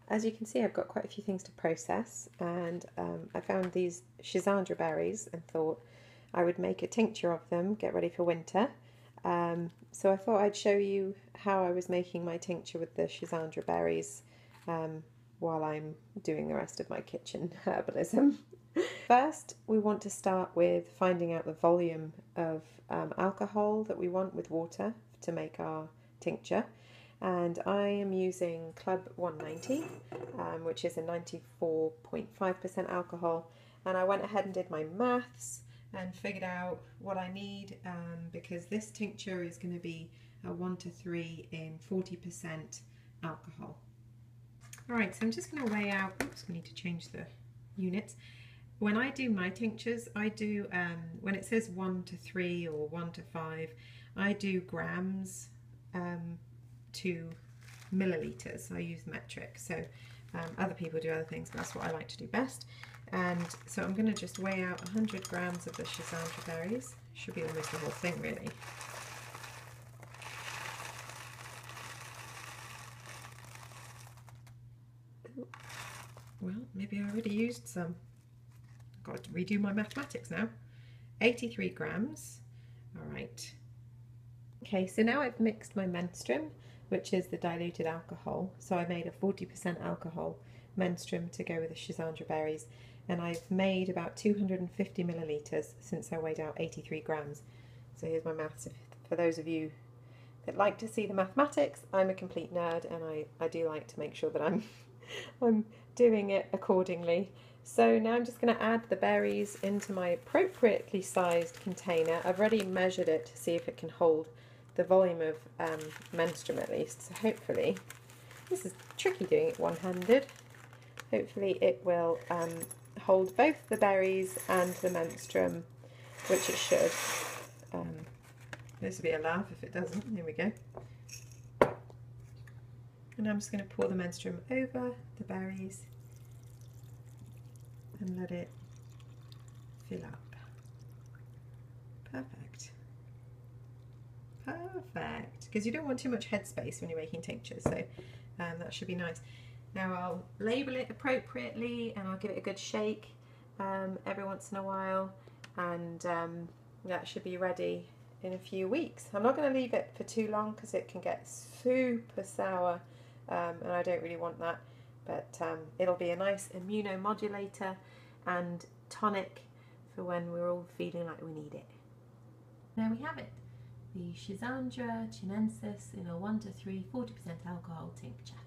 As you can see, I've got quite a few things to process, and I found these Schisandra berries and thought I would make a tincture of them, get ready for winter. So I thought I'd show you how I was making my tincture with the Schisandra berries while I'm doing the rest of my kitchen herbalism. First, we want to start with finding out the volume of alcohol that we want with water to make our tincture. And I am using Club 190, which is a 94.5% alcohol. And I went ahead and did my maths and figured out what I need because this tincture is going to be a 1 to 3 in 40% alcohol. Alright, so I'm just going to weigh out, oops, we need to change the units. When I do my tinctures, I do, when it says 1 to 3 or 1 to 5, I do grams to milliliters. I use metric, so other people do other things, but that's what I like to do best. And so I'm going to just weigh out 100 grams of the Schisandra berries. Should be almost the whole thing, really. Well, maybe I already used some. I've got to redo my mathematics now. 83 grams. All right. Okay, so now I've mixed my menstruum, which is the diluted alcohol. So I made a 40% alcohol menstruum to go with the Schisandra berries, and I've made about 250 milliliters since I weighed out 83 grams. So here's my maths. For those of you that like to see the mathematics, I'm a complete nerd, and I do like to make sure that I'm doing it accordingly. So now I'm just going to add the berries into my appropriately sized container. I've already measured it to see if it can hold the volume of menstruum at least. So hopefully, this is tricky doing it one-handed, hopefully it will hold both the berries and the menstruum, which it should. This will be a laugh if it doesn't. Here we go. And I'm just going to pour the menstruum over the berries and let it fill up. Perfect. Perfect. Because you don't want too much headspace when you're making tinctures, so that should be nice. Now I'll label it appropriately and I'll give it a good shake every once in a while, and that should be ready in a few weeks. I'm not going to leave it for too long because it can get super sour, and I don't really want that, but it'll be a nice immunomodulator and tonic for when we're all feeling like we need it. There we have it, the Schisandra chinensis in a 1 to 3 40% alcohol tincture.